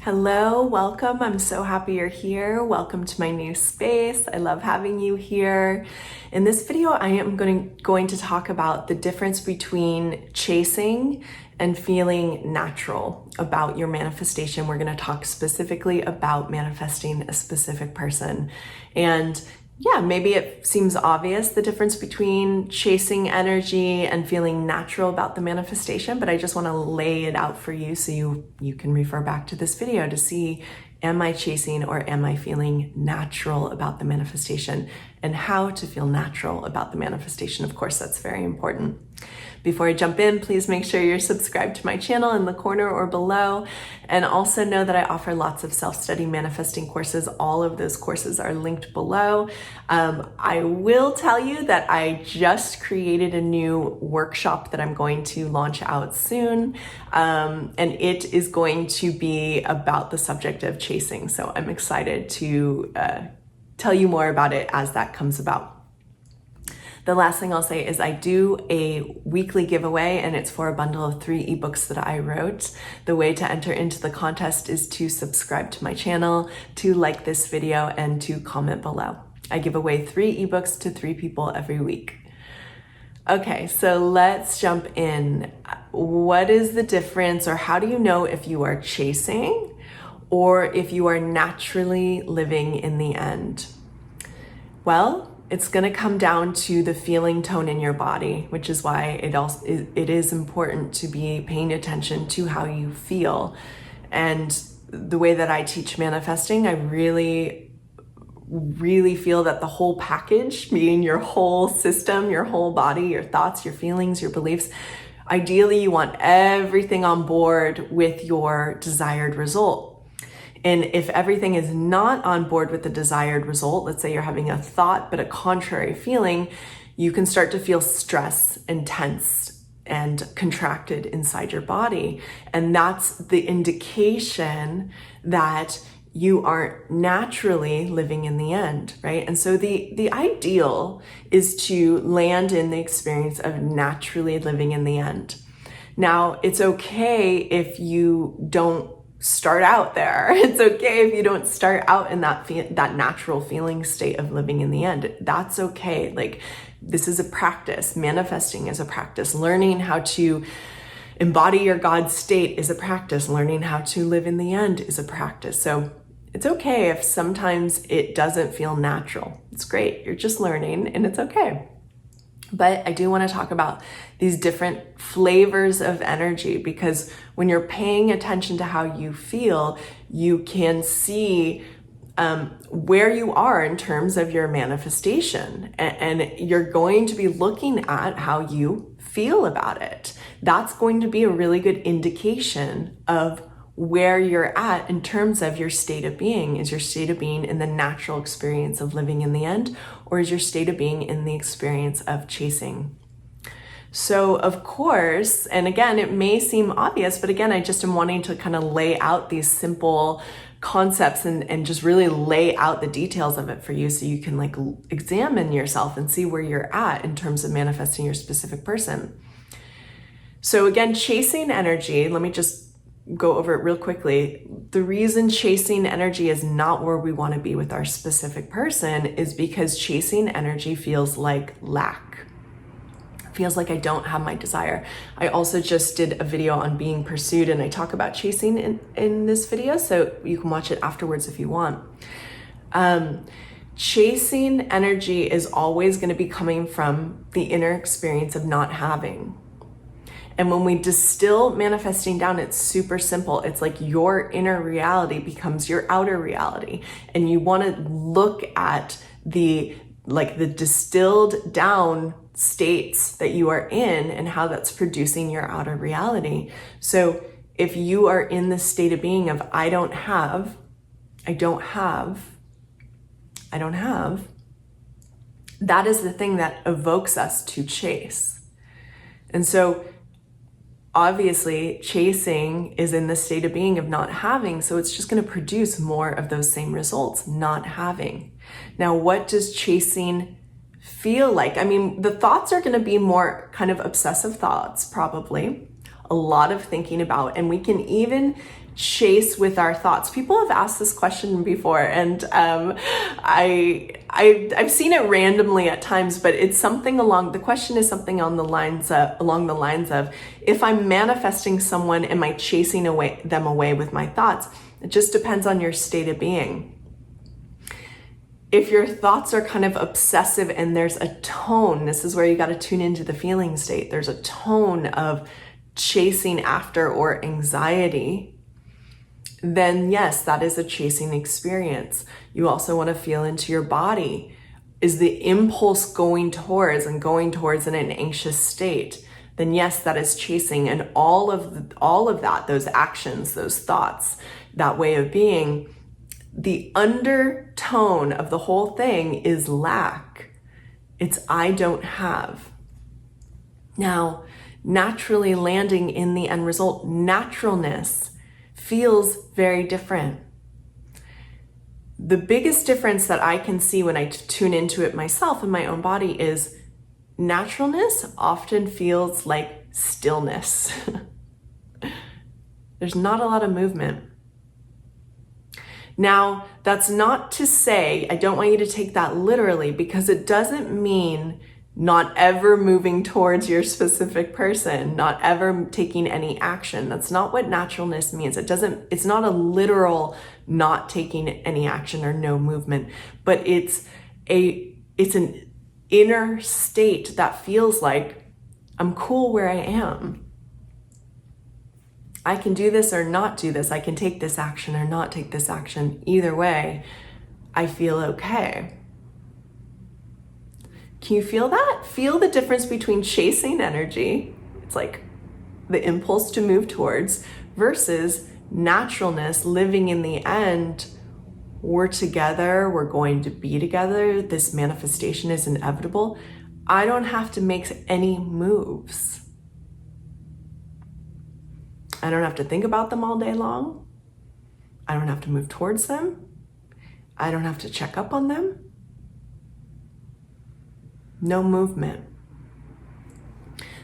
Hello, welcome. I'm so happy you're here. Welcome to my new space. I love having you here. In this video, I am going to talk about the difference between chasing and feeling natural about your manifestation. We're going to talk specifically about manifesting a specific person. And yeah, maybe it seems obvious the difference between chasing energy and feeling natural about the manifestation, but I just want to lay it out for you so you can refer back to this video to see, am I chasing or am I feeling natural about the manifestation, and how to feel natural about the manifestation. Of course, that's very important. Before I jump in, please make sure you're subscribed to my channel in the corner or below. And also know that I offer lots of self-study manifesting courses. All of those courses are linked below. I will tell you that I just created a new workshop that I'm going to launch out soon. And it is going to be about the subject of chasing. So I'm excited to tell you more about it as that comes about. The last thing I'll say is I do a weekly giveaway, and it's for a bundle of 3 ebooks that I wrote. The way to enter into the contest is to subscribe to my channel, to like this video, and to comment below. I give away 3 ebooks to 3 people every week. Okay, so let's jump in. What is the difference, or how do you know if you are chasing or if you are naturally living in the end? Well, it's going to come down to the feeling tone in your body, which is why it is important to be paying attention to how you feel. And the way that I teach manifesting, I really feel that the whole package, meaning your whole system, your whole body, your thoughts, your feelings, your beliefs, ideally you want everything on board with your desired result. And if everything is not on board with the desired result, let's say you're having a thought but a contrary feeling, you can start to feel stress and tense and contracted inside your body. And that's the indication that you aren't naturally living in the end, right? And so the ideal is to land in the experience of naturally living in the end. Now, it's okay if you don't start out there. It's okay if you don't start out in that natural feeling state of living in the end. That's okay. Like, this is a practice. Manifesting is a practice. Learning how to embody your God state is a practice. Learning how to live in the end is a practice. So it's okay if sometimes it doesn't feel natural. It's great. You're just learning, and it's okay. But I do want to talk about these different flavors of energy, because when you're paying attention to how you feel, you can see where you are in terms of your manifestation. And you're going to be looking at how you feel about it. That's going to be a really good indication of where you're at in terms of your state of being. Is your state of being in the natural experience of living in the end, or is your state of being in the experience of chasing? So of course, and again, it may seem obvious, but again, I just am wanting to kind of lay out these simple concepts and just really lay out the details of it for you so you can like examine yourself and see where you're at in terms of manifesting your specific person. So again, chasing energy, let me just go over it real quickly. The reason chasing energy is not where we want to be with our specific person is because chasing energy feels like lack. Feels like I don't have my desire. I also just did a video on being pursued, and I talk about chasing in this video, so you can watch it afterwards if you want. Chasing energy is always going to be coming from the inner experience of not having. And when we distill manifesting down, it's super simple. It's like your inner reality becomes your outer reality. And you want to look at the distilled down states that you are in and how that's producing your outer reality. So if you are in the state of being of I don't have, that is the thing that evokes us to chase. And so obviously, chasing is in the state of being of not having, so it's just going to produce more of those same results, not having. Now, what does chasing feel like? I mean, the thoughts are going to be more kind of obsessive thoughts, probably. A lot of thinking about, and we can even chase with our thoughts? People have asked this question before, and I've seen it randomly at times, but it's something along along the lines of, if I'm manifesting someone, am I chasing them away with my thoughts? It just depends on your state of being. If your thoughts are kind of obsessive and there's a tone, this is where you got to tune into the feeling state. There's a tone of chasing after or anxiety, then yes, that is a chasing experience. You also want to feel into your body. Is the impulse going towards in an anxious state? Then yes, that is chasing. And all of that, those actions, those thoughts, that way of being, the undertone of the whole thing is lack. It's I don't have. Now, naturally landing in the end result, naturalness, feels very different. The biggest difference that I can see when I tune into it myself in my own body is naturalness often feels like stillness. There's not a lot of movement. Now, that's not to say, I don't want you to take that literally, because it doesn't mean not ever moving towards your specific person, not ever taking any action. That's not what naturalness means. It's not a literal not taking any action or no movement, but it's an inner state that feels like I'm cool where I am. I can do this or not do this. I can take this action or not take this action. Either way, I feel okay. Can you feel that? Feel the difference between chasing energy, it's like the impulse to move towards, versus naturalness, living in the end. We're together, we're going to be together, this manifestation is inevitable. I don't have to make any moves. I don't have to think about them all day long. I don't have to move towards them. I don't have to check up on them. No movement.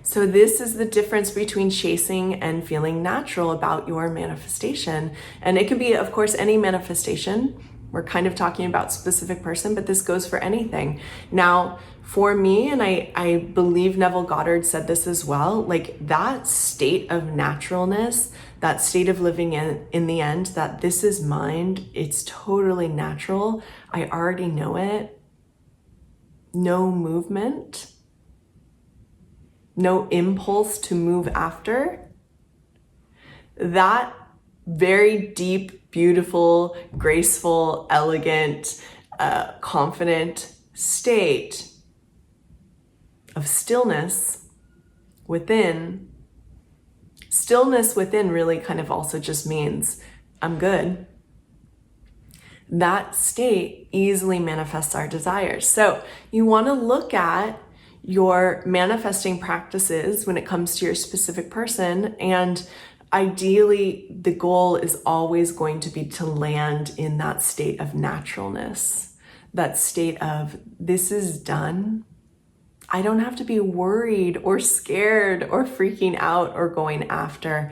So this is the difference between chasing and feeling natural about your manifestation. And it could be, of course, any manifestation. We're kind of talking about specific person, but this goes for anything. Now, for me, and I believe Neville Goddard said this as well, like that state of naturalness, that state of living in the end, that this is mine, it's totally natural. I already know it. No movement, no impulse to move after. That very deep, beautiful, graceful, elegant, confident state of stillness within. Stillness within really kind of also just means I'm good. That state easily manifests our desires. So you want to look at your manifesting practices when it comes to your specific person, and ideally the goal is always going to be to land in that state of naturalness, that state of this is done. I don't have to be worried or scared or freaking out or going after,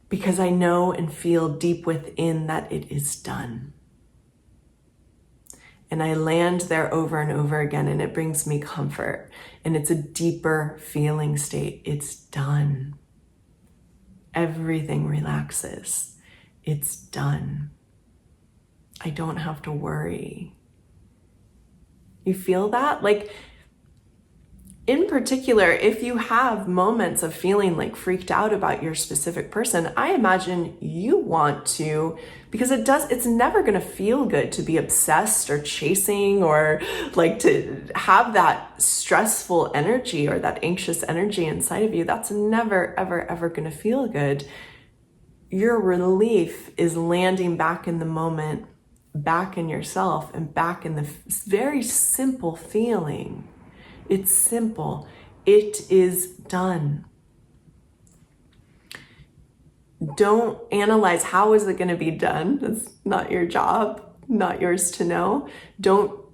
because I know and feel deep within that it is done. And I land there over and over again, and it brings me comfort. And it's a deeper feeling state. It's done. Everything relaxes. It's done. I don't have to worry. You feel that? Like, in particular, if you have moments of feeling like freaked out about your specific person, I imagine you want to, because it's never going to feel good to be obsessed or chasing or like to have that stressful energy or that anxious energy inside of you. That's never, ever, ever going to feel good. Your relief is landing back in the moment, back in yourself, and back in the very simple feeling. It's simple. It is done. Don't analyze how is it going to be done. That's not your job, not yours to know. Don't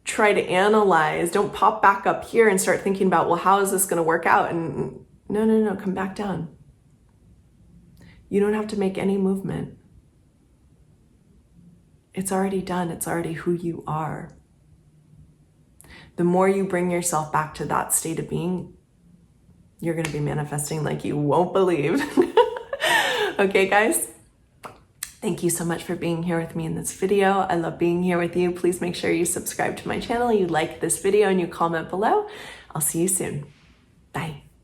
try to analyze. Don't pop back up here and start thinking about, well, how is this going to work out? And no, come back down. You don't have to make any movement. It's already done. It's already who you are. The more you bring yourself back to that state of being, you're going to be manifesting like you won't believe. Okay, guys? Thank you so much for being here with me in this video. I love being here with you. Please make sure you subscribe to my channel, you like this video, and you comment below. I'll see you soon. Bye.